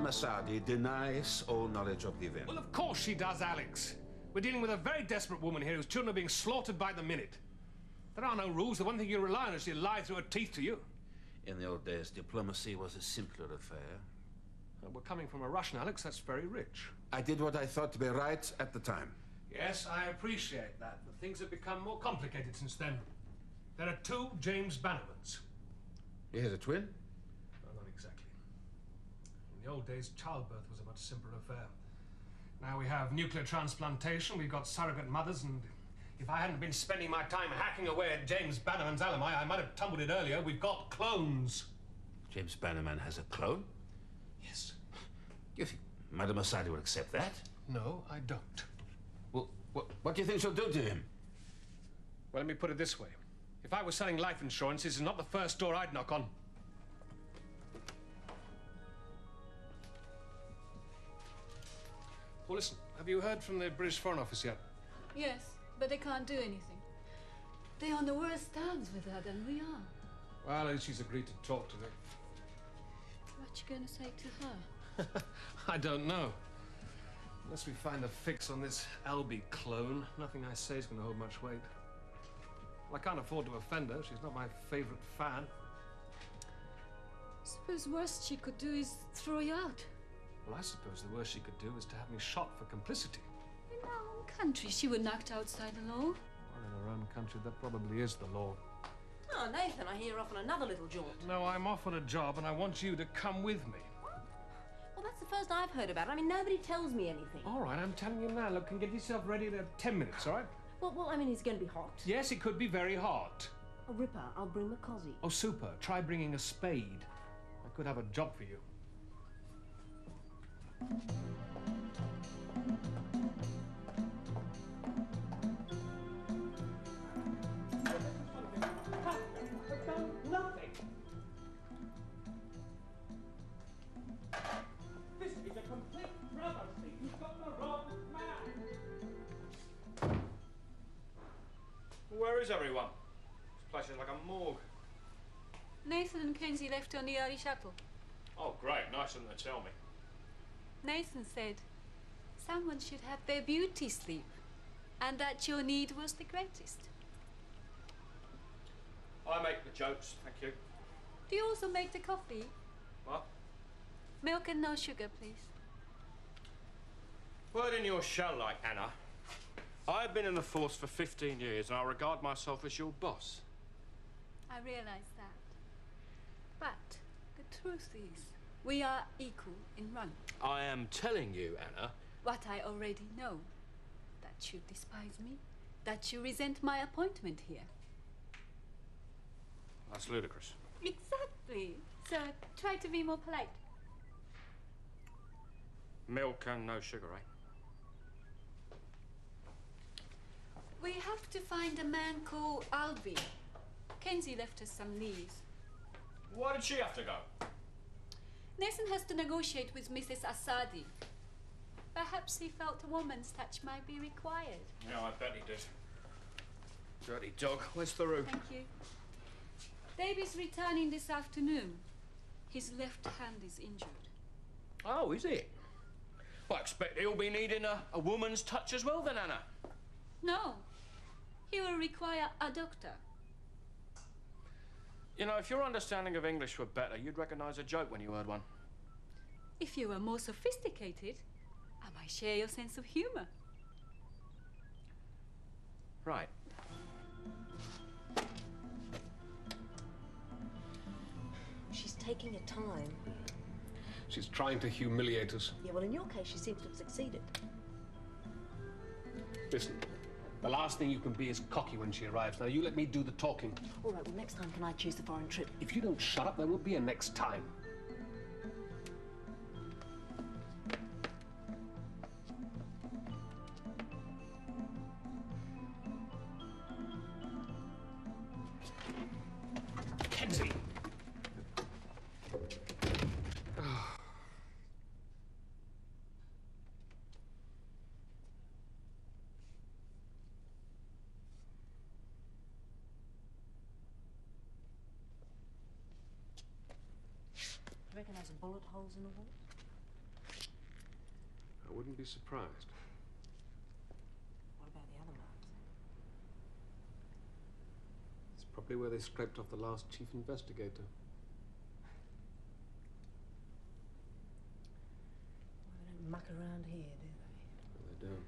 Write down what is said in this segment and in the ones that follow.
Asadi denies all knowledge of the event. Well, of course she does, Alex. We're dealing with a very desperate woman here whose children are being slaughtered by the minute. There are no rules. The one thing you rely on is she'll lie through her teeth to you. In the old days, diplomacy was a simpler affair. We're coming from a Russian, Alex. That's very rich. I did what I thought to be right at the time. Yes, I appreciate that, but things have become more complicated since then. There are two James Bannermans. He has a twin? Well, not exactly. In the old days, childbirth was a much simpler affair. Now we have nuclear transplantation, we've got surrogate mothers, and if I hadn't been spending my time hacking away at James Bannerman's alibi, I might have tumbled it earlier. We've got clones. James Bannerman has a clone? Yes. You think Madame Asadi will accept that? No, I don't. Well, what do you think she'll do to him? Well, let me put it this way. If I was selling life insurance, this is not the first door I'd knock on. Well, listen, have you heard from the British Foreign Office yet? Yes, but they can't do anything. They're on the worst terms with her than we are. Well, at least she's agreed to talk to them. What you gonna say to her? I don't know. Unless we find a fix on this Albie clone, nothing I say is going to hold much weight. Well, I can't afford to offend her. She's not my favorite fan. Suppose worst she could do is throw you out. Well, I suppose the worst she could do is to have me shot for complicity. In our own country, she would knocked outside the law. Well, in her own country, that probably is the law. Oh, Nathan, I hear you're off on another little jaunt. No, I'm off on a job, and I want you to come with me. Well, that's the first I've heard about it. I mean, nobody tells me anything. All right, I'm telling you now. Look, and get yourself ready in 10 minutes, all right? Well, I mean, it's going to be hot. Yes, it could be very hot. Oh, Ripper, I'll bring Macaulay. Oh, super. Try bringing a spade. I could have a job for you. Nothing. This is a complete travesty. You've got the wrong man. Where is everyone? This place is like a morgue. Nathan and Kenzie left on the early shuttle. Oh, great. Nice of them to tell me. Nathan said someone should have their beauty sleep, and that your need was the greatest. I make the jokes, thank you. Do you also make the coffee? What? Milk and no sugar, please. Word in your shell, like Anna. I've been in the force for 15 years, and I regard myself as your boss. I realize that. But the truth is, we are equal in rank. I am telling you, Anna. What I already know. That you despise me. That you resent my appointment here. That's ludicrous. Exactly. So try to be more polite. Milk and no sugar, eh? We have to find a man called Albie. Kenzie left us some leaves. Why did she have to go? Nathan has to negotiate with Mrs. Asadi. Perhaps he felt a woman's touch might be required. Yeah, I bet he did. Dirty dog. Where's Theroux? Thank you. Davy's returning this afternoon. His left hand is injured. Oh, is it? Well, I expect he'll be needing a woman's touch as well then, Anna. No. He will require a doctor. You know, if your understanding of English were better, you'd recognise a joke when you heard one. If you were more sophisticated, I might share your sense of humour. Right. She's taking her time. She's trying to humiliate us. Yeah, well, in your case, she seems to have succeeded. Listen, the last thing you can be is cocky when she arrives. Now, you let me do the talking. All right, well, next time, can I choose the foreign trip? If you don't shut up, there will be a next time. Kenzie! Do you reckon there's bullet holes in the wall? I wouldn't be surprised. What about the other marks? It's probably where they scraped off the last chief investigator. Well, they don't muck around here, do they? No, they don't.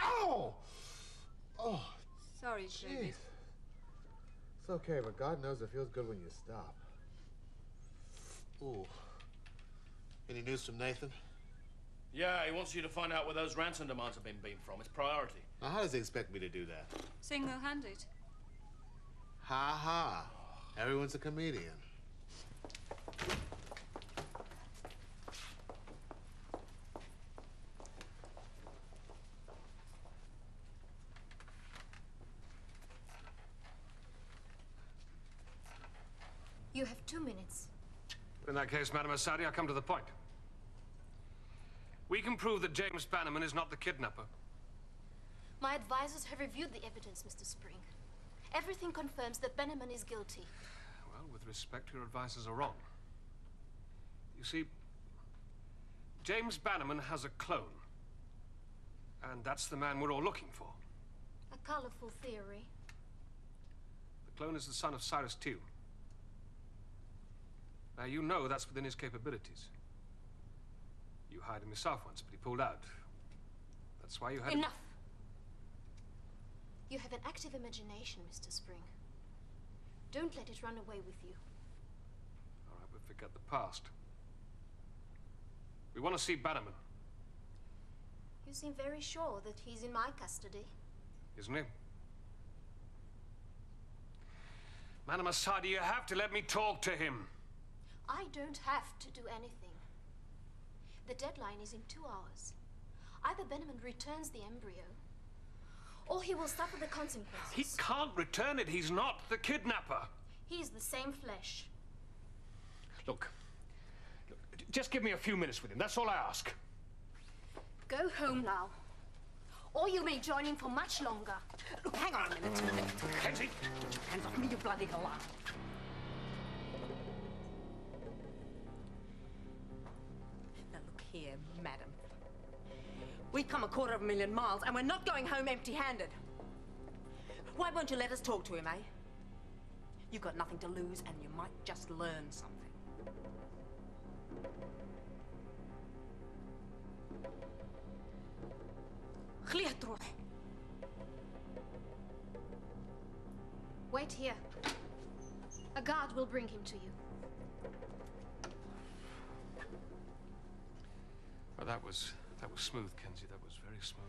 Ow! Oh, Sorry, jeez. David. It's okay, but God knows it feels good when you stop. Ooh. Any news from Nathan? Yeah, he wants you to find out where those ransom demands have been beamed from. It's priority. Now, how does he expect me to do that? Single-handed. Ha ha. Everyone's a comedian. You have 2 minutes. In that case, Madame Assadi, I'll come to the point. We can prove that James Bannerman is not the kidnapper. My advisors have reviewed the evidence, Mr. Spring. Everything confirms that Bannerman is guilty. Well, with respect, your advisors are wrong. You see, James Bannerman has a clone. And that's the man we're all looking for. A colorful theory. The clone is the son of Cyrus Tew. Now, you know that's within his capabilities. You hired him yourself once, but he pulled out. That's why you had... Enough! You have an active imagination, Mr. Spring. Don't let it run away with you. All right, but forget the past. We want to see Bannerman, You seem very sure that he's in my custody. isn't he? Madame Assadi, you have to let me talk to him. I don't have to do anything. The deadline is in 2 hours. Either Bannerman returns the embryo, or he will suffer the consequences. He can't return it. He's not the kidnapper. He is the same flesh. Look, just give me a few minutes with him. That's all I ask. Go home now, or you may join him for much longer. Look, hang on a minute. Kenzie? Hands off me, you bloody galah. Now look here, madam. We've come 250,000 miles and we're not going home empty-handed. Why won't you let us talk to him, eh? You've got nothing to lose and you might just learn something. خليها تروح. Wait here. A guard will bring him to you. Oh, that was smooth, Kenzie. That was very smooth.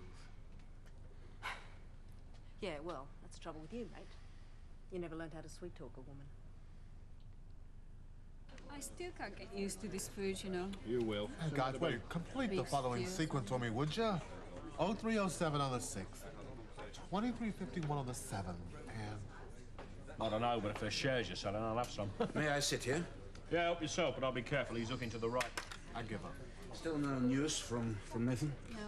Yeah, well, that's the trouble with you, mate. You never learned how to sweet-talk a woman. I still can't get used to this food, you know. You will. Hey, guys, wait. Complete the following sequence for me, would ya? 0307 on the 6th, 2351 on the 7th, and... I don't know, but if there's shares you're selling, I'll have some. May I sit here? Yeah, help yourself, but I'll be careful. He's looking to the right. I give up. Still no news from Nathan? No.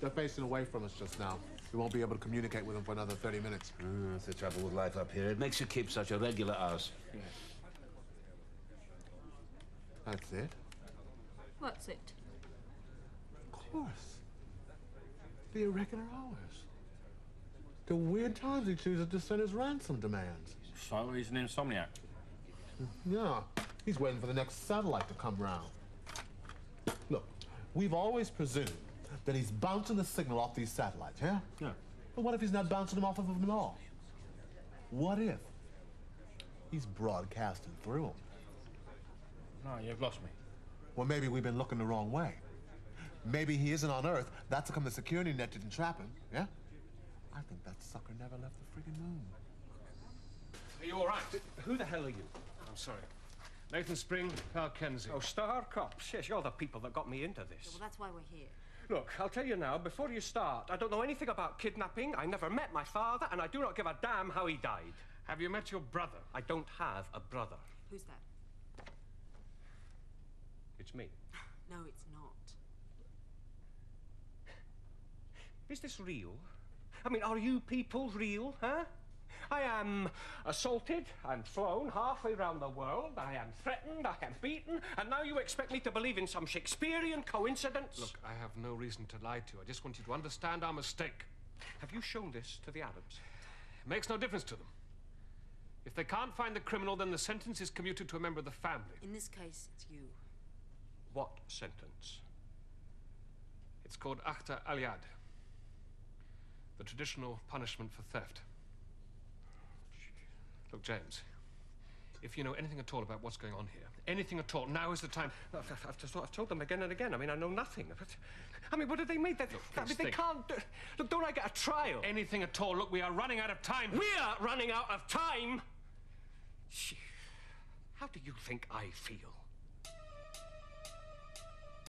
They're facing away from us just now. We won't be able to communicate with them for another 30 minutes. That's the trouble with life up here. It makes you keep such irregular hours. That's it? What's it? Of course. The irregular hours. The weird times he chooses to send his ransom demands. So he's an insomniac. Yeah, he's waiting for the next satellite to come round. Look, we've always presumed that he's bouncing the signal off these satellites, yeah? Yeah. But what if he's not bouncing them off of them at all? What if he's broadcasting through them? No, you've lost me. Well, maybe we've been looking the wrong way. Maybe he isn't on Earth. That's how come the security net didn't trap him, yeah? I think that sucker never left the friggin' moon. Are you all right? Who the hell are you? I'm sorry. Nathan Spring, Pal Kenzie. Oh, Star Cops. Yes, you're the people that got me into this. Well, that's why we're here. Look, I'll tell you now, before you start, I don't know anything about kidnapping. I never met my father, and I do not give a damn how he died. Have you met your brother? I don't have a brother. Who's that? It's me. No, it's not. Is this real? I mean, are you people real, huh? I am assaulted and flown halfway round the world. I am threatened, I am beaten, and now you expect me to believe in some Shakespearean coincidence? Look, I have no reason to lie to you. I just want you to understand our mistake. Have you shown this to the Arabs? It makes no difference to them. If they can't find the criminal, then the sentence is commuted to a member of the family. In this case, it's you. What sentence? It's called Akhtar al-Yad, the traditional punishment for theft. Look, James, if you know anything at all about what's going on here, anything at all, now is the time. I've told them again and again. I mean, I know nothing. I mean, what do they mean? They think. can't. Look, don't I get a trial? Anything at all. Look, we are running out of time. We're running out of time? How do you think I feel?